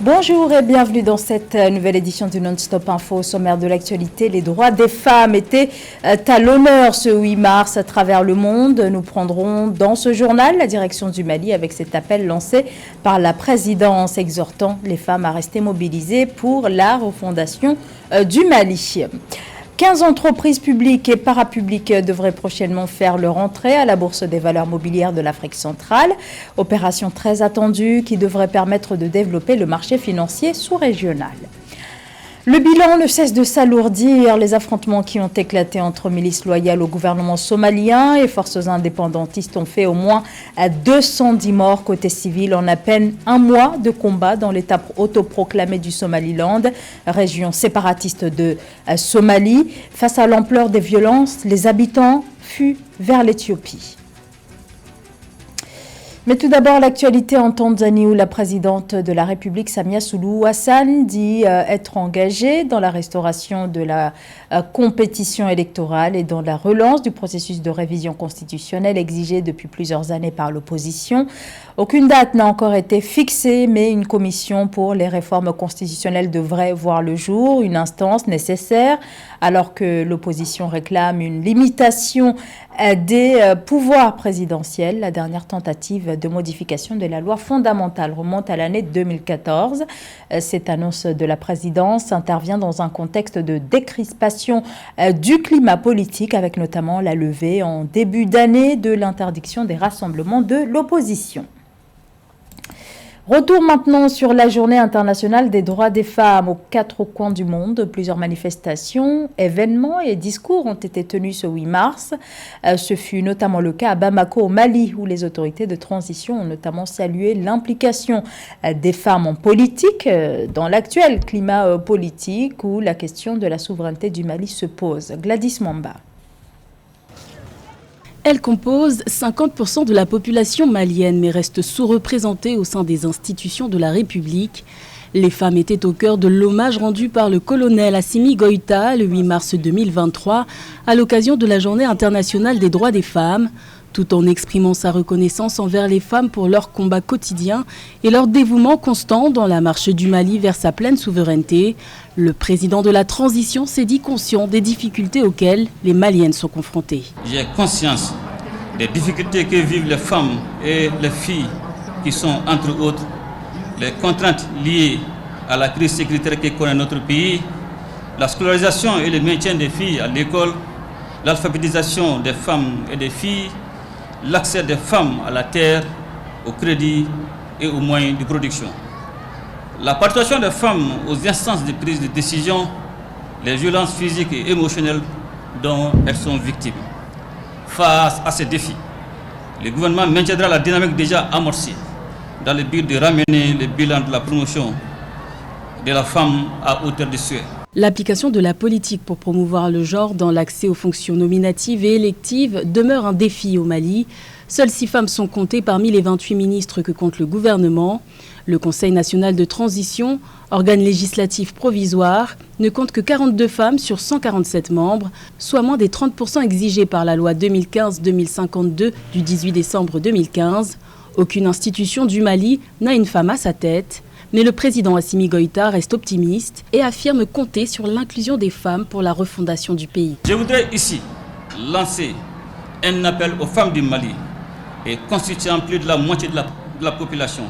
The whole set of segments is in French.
Bonjour et bienvenue dans cette nouvelle édition du Non-Stop Info. Au sommaire de l'actualité, les droits des femmes étaient à l'honneur ce 8 mars à travers le monde. Nous prendrons dans ce journal la direction du Mali avec cet appel lancé par la présidence exhortant les femmes à rester mobilisées pour la refondation du Mali. 15 entreprises publiques et parapubliques devraient prochainement faire leur entrée à la Bourse des valeurs mobilières de l'Afrique centrale. Opération très attendue qui devrait permettre de développer le marché financier sous-régional. Le bilan ne cesse de s'alourdir. Les affrontements qui ont éclaté entre milices loyales au gouvernement somalien et forces indépendantistes ont fait au moins 210 morts côté civil en à peine un mois de combat dans l'état autoproclamé du Somaliland, région séparatiste de Somalie. Face à l'ampleur des violences, les habitants fuient vers l'Éthiopie. Mais tout d'abord, l'actualité en Tanzanie où la présidente de la République, Samia Suluhu Hassan, dit être engagée dans la restauration de la compétition électorale et dans la relance du processus de révision constitutionnelle exigé depuis plusieurs années par l'opposition. Aucune date n'a encore été fixée, mais une commission pour les réformes constitutionnelles devrait voir le jour, une instance nécessaire, alors que l'opposition réclame une limitation des pouvoirs présidentiels. La dernière tentative de modification de la loi fondamentale remonte à l'année 2014. Cette annonce de la présidence intervient dans un contexte de décrispation du climat politique, avec notamment la levée en début d'année de l'interdiction des rassemblements de l'opposition. Retour maintenant sur la journée internationale des droits des femmes aux quatre coins du monde. Plusieurs manifestations, événements et discours ont été tenus ce 8 mars. Ce fut notamment le cas à Bamako au Mali où les autorités de transition ont notamment salué l'implication des femmes en politique dans l'actuel climat politique où la question de la souveraineté du Mali se pose. Gladys Mamba. Elle compose 50% de la population malienne, mais reste sous-représentée au sein des institutions de la République. Les femmes étaient au cœur de l'hommage rendu par le colonel Assimi Goïta le 8 mars 2023 à l'occasion de la Journée internationale des droits des femmes, tout en exprimant sa reconnaissance envers les femmes pour leur combat quotidien et leur dévouement constant dans la marche du Mali vers sa pleine souveraineté. Le président de la transition s'est dit conscient des difficultés auxquelles les Maliennes sont confrontées. J'ai conscience des difficultés que vivent les femmes et les filles qui sont, entre autres, les contraintes liées à la crise sécuritaire que connaît notre pays, la scolarisation et le maintien des filles à l'école, l'alphabétisation des femmes et des filles, l'accès des femmes à la terre, au crédit et aux moyens de production. La participation des femmes aux instances de prise de décision, les violences physiques et émotionnelles dont elles sont victimes. Face à ces défis, le gouvernement maintiendra la dynamique déjà amorcée dans le but de ramener le bilan de la promotion de la femme à hauteur de souhait. L'application de la politique pour promouvoir le genre dans l'accès aux fonctions nominatives et électives demeure un défi au Mali. Seules 6 femmes sont comptées parmi les 28 ministres que compte le gouvernement. Le Conseil national de transition, organe législatif provisoire, ne compte que 42 femmes sur 147 membres, soit moins des 30% exigés par la loi 2015-2052 du 18 décembre 2015. Aucune institution du Mali n'a une femme à sa tête. Mais le président Assimi Goïta reste optimiste et affirme compter sur l'inclusion des femmes pour la refondation du pays. Je voudrais ici lancer un appel aux femmes du Mali et constituant plus de la moitié de la population,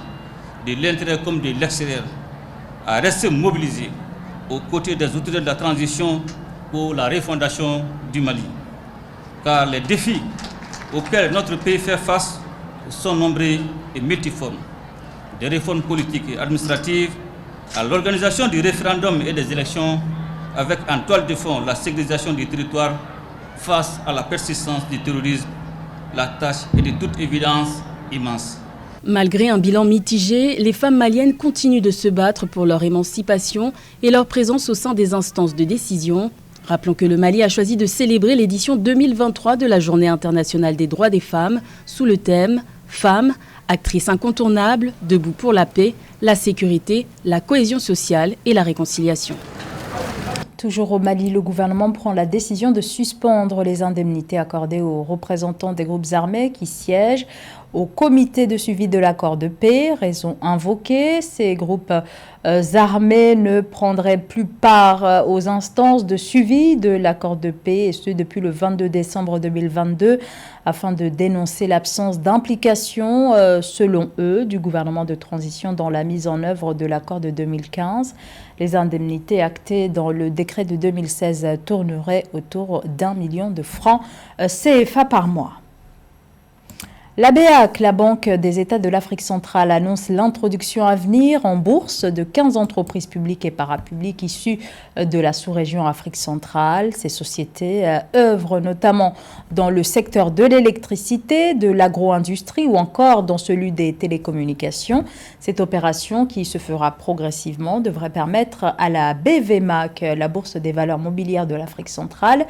de l'intérieur comme de l'extérieur, à rester mobilisées aux côtés des autorités de la transition pour la refondation du Mali. Car les défis auxquels notre pays fait face sont nombreux et multiformes. Des réformes politiques et administratives, à l'organisation du référendum et des élections, avec en toile de fond la sécurisation du territoire face à la persistance du terrorisme, la tâche est de toute évidence immense. Malgré un bilan mitigé, les femmes maliennes continuent de se battre pour leur émancipation et leur présence au sein des instances de décision. Rappelons que le Mali a choisi de célébrer l'édition 2023 de la Journée internationale des droits des femmes sous le thème « Femmes, actrices incontournables, debout pour la paix, la sécurité, la cohésion sociale et la réconciliation ». Toujours au Mali, le gouvernement prend la décision de suspendre les indemnités accordées aux représentants des groupes armés qui siègent au comité de suivi de l'accord de paix. Raison invoquée, ces groupes armés ne prendraient plus part aux instances de suivi de l'accord de paix, et ce depuis le 22 décembre 2022, afin de dénoncer l'absence d'implication, selon eux, du gouvernement de transition dans la mise en œuvre de l'accord de 2015. Les indemnités actées dans le décret de 2016 tourneraient autour d'1 million de francs CFA par mois. La BEAC, la Banque des États de l'Afrique centrale, annonce l'introduction à venir en bourse de 15 entreprises publiques et parapubliques issues de la sous-région Afrique centrale. Ces sociétés œuvrent notamment dans le secteur de l'électricité, de l'agro-industrie ou encore dans celui des télécommunications. Cette opération, qui se fera progressivement, devrait permettre à la BVMAC, la Bourse des valeurs mobilières de l'Afrique centrale,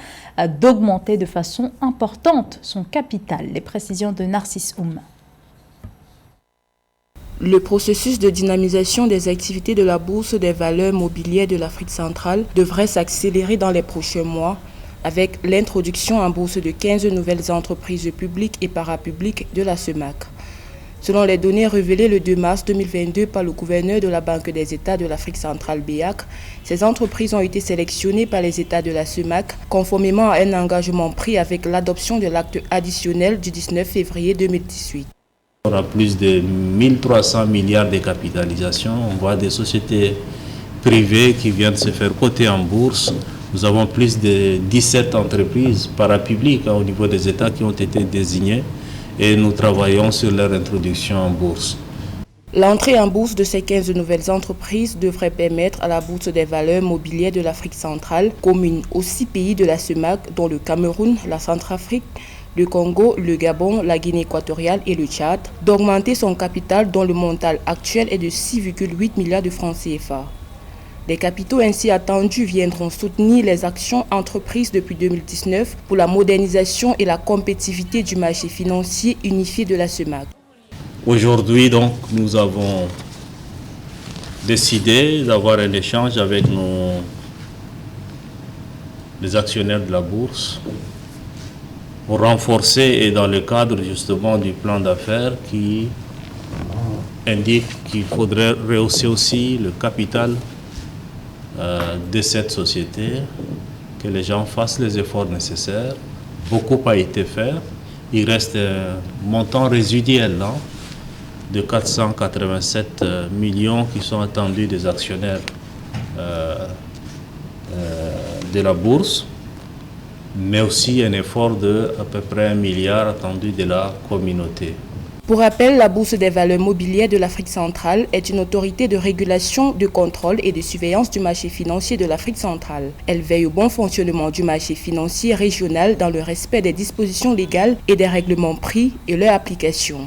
d'augmenter de façon importante son capital. Les précisions de Narcisse Oum. Le processus de dynamisation des activités de la Bourse des valeurs mobilières de l'Afrique centrale devrait s'accélérer dans les prochains mois avec l'introduction en bourse de 15 nouvelles entreprises publiques et parapubliques de la CEMAC. Selon les données révélées le 2 mars 2022 par le gouverneur de la Banque des États de l'Afrique centrale BEAC, ces entreprises ont été sélectionnées par les États de la CEMAC conformément à un engagement pris avec l'adoption de l'acte additionnel du 19 février 2018. On a plus de 1300 milliards de capitalisation. On voit des sociétés privées qui viennent se faire coter en bourse. Nous avons plus de 17 entreprises parapubliques au niveau des États qui ont été désignées et nous travaillons sur leur introduction en bourse. L'entrée en bourse de ces 15 nouvelles entreprises devrait permettre à la Bourse des valeurs mobilières de l'Afrique centrale, commune aux 6 pays de la CEMAC, dont le Cameroun, la Centrafrique, le Congo, le Gabon, la Guinée équatoriale et le Tchad, d'augmenter son capital dont le montant actuel est de 6,8 milliards de francs CFA. Les capitaux ainsi attendus viendront soutenir les actions entreprises depuis 2019 pour la modernisation et la compétitivité du marché financier unifié de la CEMAC. Aujourd'hui, donc, nous avons décidé d'avoir un échange avec les actionnaires de la bourse pour renforcer, et dans le cadre justement du plan d'affaires qui indique qu'il faudrait rehausser aussi le capital de cette société, que les gens fassent les efforts nécessaires. Beaucoup a été fait. Il reste un montant résiduel de 487 millions qui sont attendus des actionnaires de la bourse, mais aussi un effort de à peu près 1 milliard attendu de la communauté. Pour rappel, la Bourse des valeurs mobilières de l'Afrique centrale est une autorité de régulation, de contrôle et de surveillance du marché financier de l'Afrique centrale. Elle veille au bon fonctionnement du marché financier régional dans le respect des dispositions légales et des règlements pris et leur application.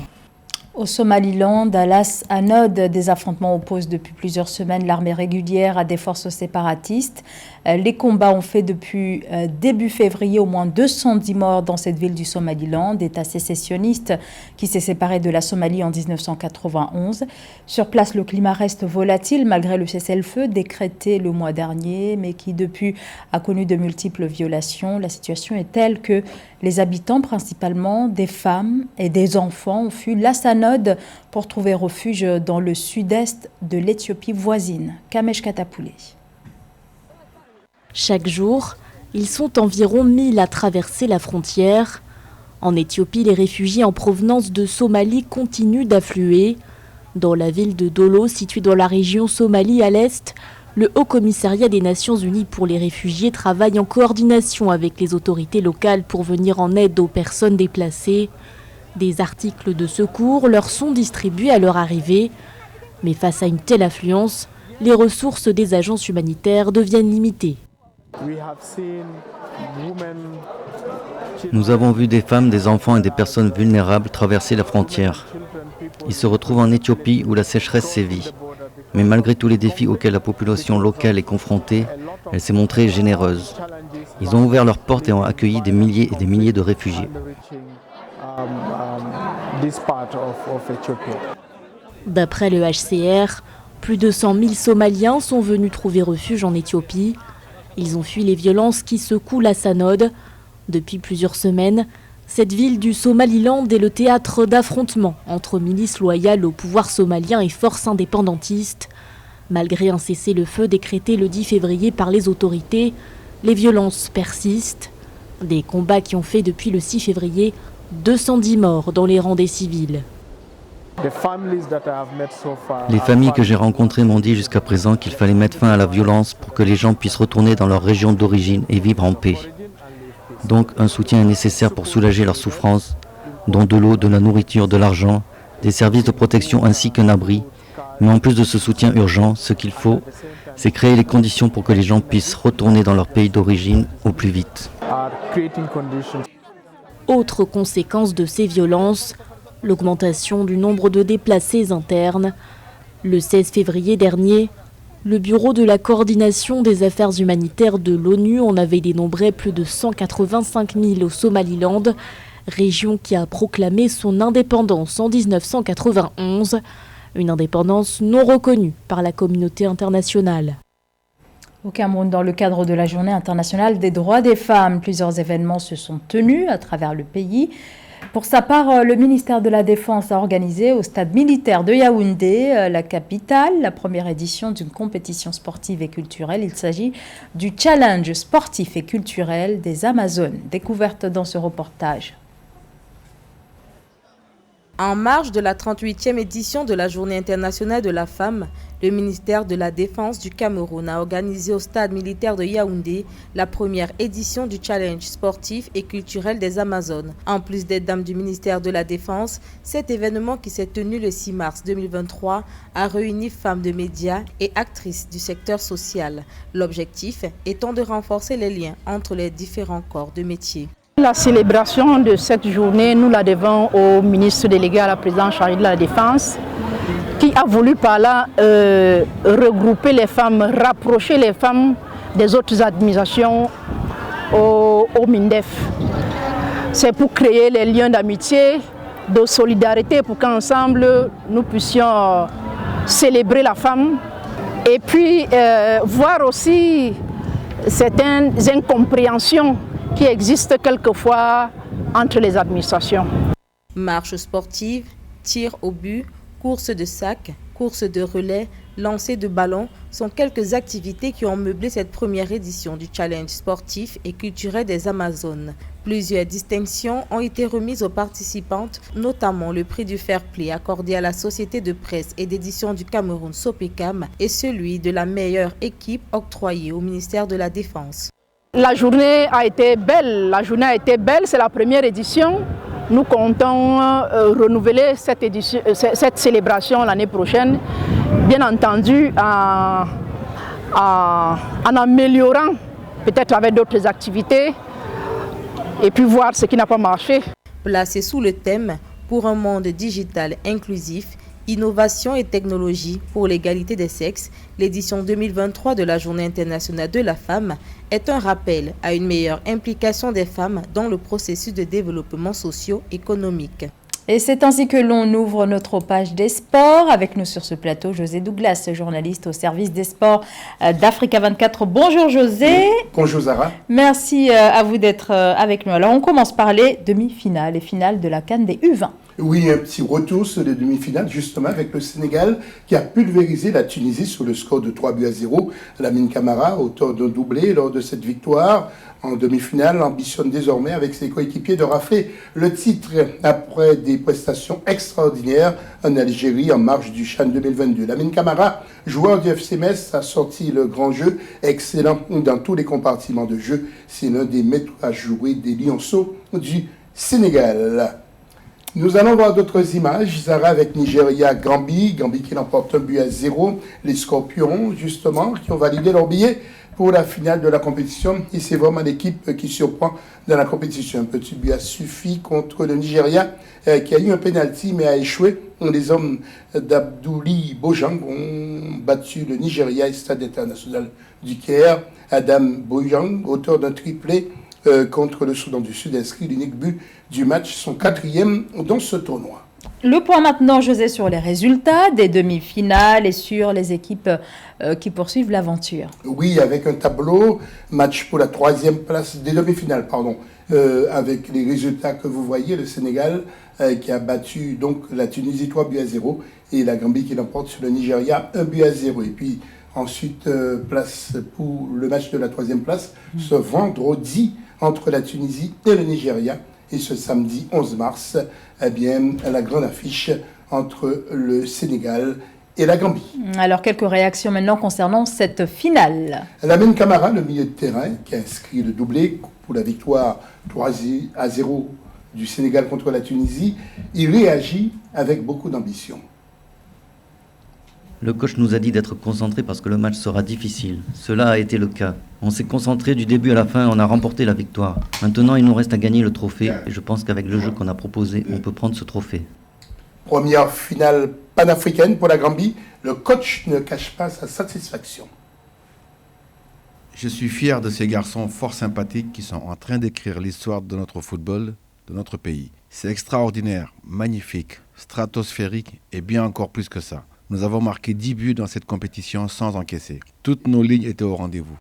Au Somaliland, à Las Anod, des affrontements opposent depuis plusieurs semaines l'armée régulière à des forces séparatistes. Les combats ont fait depuis début février au moins 210 morts dans cette ville du Somaliland, État sécessionniste qui s'est séparé de la Somalie en 1991. Sur place, le climat reste volatile malgré le cessez-le-feu décrété le mois dernier, mais qui depuis a connu de multiples violations. La situation est telle que les habitants, principalement des femmes et des enfants, ont fui Las Anod pour trouver refuge dans le sud-est de l'Éthiopie voisine. Kamesh Katapoulé. Chaque jour, ils sont environ 1000 à traverser la frontière. En Éthiopie, les réfugiés en provenance de Somalie continuent d'affluer. Dans la ville de Dolo, située dans la région Somalie à l'est, le Haut Commissariat des Nations Unies pour les réfugiés travaille en coordination avec les autorités locales pour venir en aide aux personnes déplacées. Des articles de secours leur sont distribués à leur arrivée. Mais face à une telle affluence, les ressources des agences humanitaires deviennent limitées. Nous avons vu des femmes, des enfants et des personnes vulnérables traverser la frontière. Ils se retrouvent en Éthiopie où la sécheresse sévit. Mais malgré tous les défis auxquels la population locale est confrontée, elle s'est montrée généreuse. Ils ont ouvert leurs portes et ont accueilli des milliers et des milliers de réfugiés. D'après le HCR, plus de 100 000 Somaliens sont venus trouver refuge en Éthiopie. Ils ont fui les violences qui secouent Las Anod. Depuis plusieurs semaines, Cette ville du Somaliland est le théâtre d'affrontements entre milices loyales au pouvoir somalien et forces indépendantistes. Malgré un cessez-le-feu décrété le 10 février par les autorités, les violences persistent. Des combats qui ont fait depuis le 6 février 210 morts dans les rangs des civils. Les familles que j'ai rencontrées m'ont dit jusqu'à présent qu'il fallait mettre fin à la violence pour que les gens puissent retourner dans leur région d'origine et vivre en paix. Donc un soutien est nécessaire pour soulager leurs souffrances, dont de l'eau, de la nourriture, de l'argent, des services de protection ainsi qu'un abri. Mais en plus de ce soutien urgent, ce qu'il faut, c'est créer les conditions pour que les gens puissent retourner dans leur pays d'origine au plus vite. Autre conséquence de ces violences, l'augmentation du nombre de déplacés internes. Le 16 février dernier, le Bureau de la coordination des affaires humanitaires de l'ONU en avait dénombré plus de 185 000 au Somaliland, région qui a proclamé son indépendance en 1991, une indépendance non reconnue par la communauté internationale. Au Cameroun, dans le cadre de la Journée internationale des droits des femmes, plusieurs événements se sont tenus à travers le pays. Pour sa part, le ministère de la Défense a organisé au stade militaire de Yaoundé, la capitale, la première édition d'une compétition sportive et culturelle. Il s'agit du Challenge sportif et culturel des Amazones. Découverte dans ce reportage. En marge de la 38e édition de la Journée internationale de la femme, le ministère de la Défense du Cameroun a organisé au stade militaire de Yaoundé la première édition du Challenge sportif et culturel des Amazones. En plus des dames du ministère de la Défense, cet événement qui s'est tenu le 6 mars 2023 a réuni femmes de médias et actrices du secteur social. L'objectif étant de renforcer les liens entre les différents corps de métier. La célébration de cette journée, nous la devons au ministre délégué à la présidence chargée de la Défense, qui a voulu par là regrouper les femmes, rapprocher les femmes des autres administrations au MINDEF. C'est pour créer les liens d'amitié, de solidarité, pour qu'ensemble nous puissions célébrer la femme et puis voir aussi certaines incompréhensions qui existent quelquefois entre les administrations. Marche sportive, tir au but, course de sac, course de relais, lancer de ballons sont quelques activités qui ont meublé cette première édition du Challenge sportif et culturel des Amazones. Plusieurs distinctions ont été remises aux participantes, notamment le prix du fair play accordé à la société de presse et d'édition du Cameroun Sopecam et celui de la meilleure équipe octroyé au ministère de la Défense. La journée a été belle, c'est la première édition. Nous comptons renouveler cette célébration l'année prochaine, bien entendu en améliorant, peut-être avec d'autres activités, et puis voir ce qui n'a pas marché. Placé sous le thème « Pour un monde digital inclusif », Innovation et technologie pour l'égalité des sexes, l'édition 2023 de la Journée internationale de la femme est un rappel à une meilleure implication des femmes dans le processus de développement socio-économique. Et c'est ainsi que l'on ouvre notre page des sports. Avec nous sur ce plateau, José Douglas, journaliste au service des sports d'Africa 24. Bonjour José. Bonjour Zara. Merci à vous d'être avec nous. Alors on commence par les demi-finales et finales de la CAN des U20. Oui, un petit retour sur les demi-finales, justement, avec le Sénégal qui a pulvérisé la Tunisie sur le score de 3-0. Lamine Camara, auteur d'un doublé lors de cette victoire en demi-finale, ambitionne désormais avec ses coéquipiers de rafler le titre après des prestations extraordinaires en Algérie en marge du CHAN 2022. Lamine Camara, joueur du FC Metz, a sorti le grand jeu, excellent dans tous les compartiments de jeu. C'est l'un des maîtres à jouer des Lionceaux du Sénégal. Nous allons voir d'autres images, Zara, avec Nigeria-Gambie. Gambie qui l'emporte 1-0. Les Scorpions, justement, qui ont validé leur billet pour la finale de la compétition. Et c'est vraiment l'équipe qui surprend dans la compétition. Un petit but a suffi contre le Nigeria, qui a eu un pénalty, mais a échoué. Les hommes d'Abdouli Bojang ont battu le Nigeria et Stade international du Caire. Adam Bojang, auteur d'un triplé, contre le Soudan du Sud, inscrit l'unique but du match, son 4e dans ce tournoi. Le point maintenant, José, sur les résultats des demi-finales et sur les équipes qui poursuivent l'aventure. Oui, avec un tableau, match pour la 3e place des demi-finales, avec les résultats que vous voyez, le Sénégal qui a battu donc la Tunisie 3-0 et la Gambie qui l'emporte sur le Nigeria 1-0. Et puis ensuite, place pour le match de la 3e place, ce vendredi entre la Tunisie et le Nigeria. Et ce samedi 11 mars, la grande affiche entre le Sénégal et la Gambie. Alors, quelques réactions maintenant concernant cette finale. Lamine Camara, le milieu de terrain, qui a inscrit le doublé pour la victoire 3-0 du Sénégal contre la Tunisie, il réagit avec beaucoup d'ambition. Le coach nous a dit d'être concentré parce que le match sera difficile. Cela a été le cas. On s'est concentré du début à la fin, on a remporté la victoire. Maintenant, il nous reste à gagner le trophée et je pense qu'avec le jeu qu'on a proposé, on peut prendre ce trophée. Première finale panafricaine pour la Gambie, le coach ne cache pas sa satisfaction. Je suis fier de ces garçons fort sympathiques qui sont en train d'écrire l'histoire de notre football, de notre pays. C'est extraordinaire, magnifique, stratosphérique et bien encore plus que ça. Nous avons marqué 10 buts dans cette compétition sans encaisser. Toutes nos lignes étaient au rendez-vous.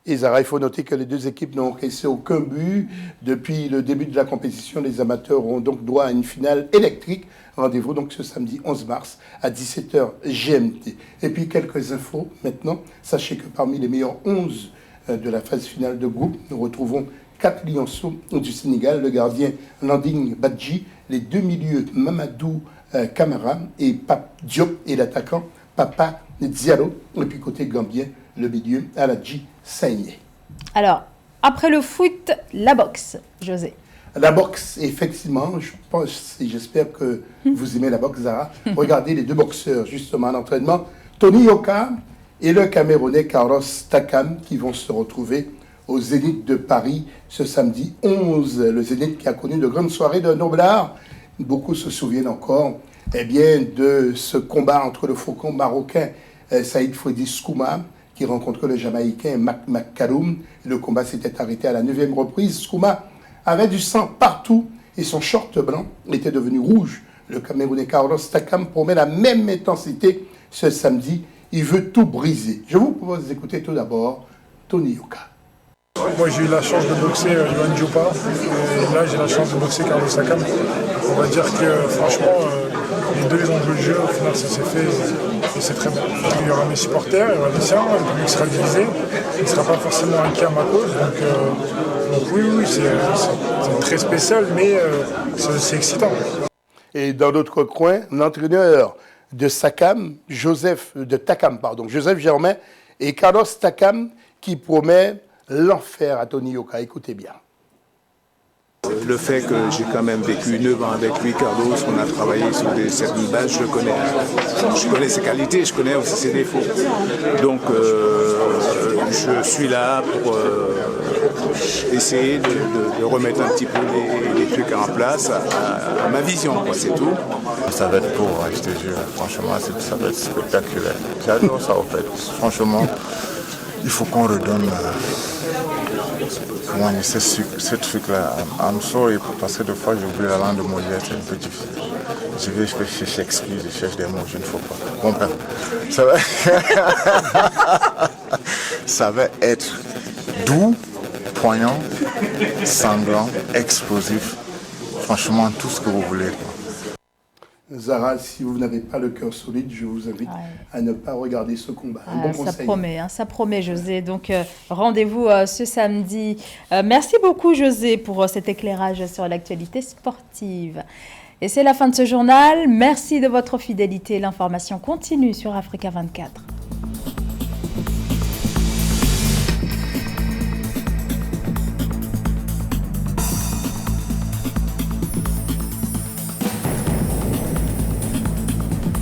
Et Zara, il faut noter que les deux équipes n'ont encaissé aucun but. Depuis le début de la compétition, les amateurs ont donc droit à une finale électrique. Rendez-vous donc ce samedi 11 mars à 17h GMT. Et puis quelques infos maintenant. Sachez que parmi les meilleurs 11 de la phase finale de groupe, nous retrouvons 4 lionceaux du Sénégal, le gardien Landing Badji, les deux milieux Mamadou Camara et Pape Diop et l'attaquant Papa Diallo. Et puis côté gambien, le milieu Aladji Saïné. Alors, après le foot, la boxe, José. La boxe, effectivement, je pense et j'espère que vous aimez la boxe, Zara. Regardez les deux boxeurs, justement, en entraînement. Tony Yoka et le Camerounais Carlos Takam qui vont se retrouver au Zénith de Paris ce samedi 11. Le Zénith qui a connu de grandes soirées de noblard. Beaucoup se souviennent encore de ce combat entre le faucon marocain Saïd Fouedi Skouma qui rencontrait le Jamaïcain Mac McCallum. Le combat s'était arrêté à la 9e reprise. Skouma avait du sang partout et son short blanc était devenu rouge. Le Camerounais Carlos Takam promet la même intensité ce samedi. Il veut tout briser. Je vous propose d'écouter tout d'abord Tony Yoka. Moi j'ai eu la chance de boxer Yohan Diopa et là j'ai la chance de boxer Carlos Takam. On va dire que franchement les deux ils ont joué le jeu, au final ça s'est fait et c'est très bon. Il y aura mes supporters, il y aura les siens, le public sera divisé, il ne sera pas forcément inquiet à ma cause. Donc oui c'est très spécial mais c'est excitant. Et dans l'autre coin, l'entraîneur de Joseph Germain et Carlos Takam qui promet l'enfer à Tony Yoka. Écoutez bien. Le fait que j'ai quand même vécu 9 ans avec lui, Carlos, on a travaillé sur certaines bases, je le connais. Je connais ses qualités, je connais aussi ses défauts. Donc je suis là pour essayer de remettre un petit peu les trucs en place à ma vision, quoi, c'est tout. Ça va être beau, je te jure. Franchement, ça va être spectaculaire. J'adore ça, en fait. Franchement, il faut qu'on redonne ce truc-là. I'm sorry, parce que des fois, j'oublie la langue de Molière, c'est un peu difficile. Je vais chercher excuses, je cherche des mots, je ne faut pas. Bon, bref, ça va être doux, poignant, sanglant, explosif. Franchement, tout ce que vous voulez. Zara, si vous n'avez pas le cœur solide, je vous invite à ne pas regarder ce combat. Un bon conseil. Ça promet, José. Donc, rendez-vous ce samedi. Merci beaucoup, José, pour cet éclairage sur l'actualité sportive. Et c'est la fin de ce journal. Merci de votre fidélité. L'information continue sur Africa 24.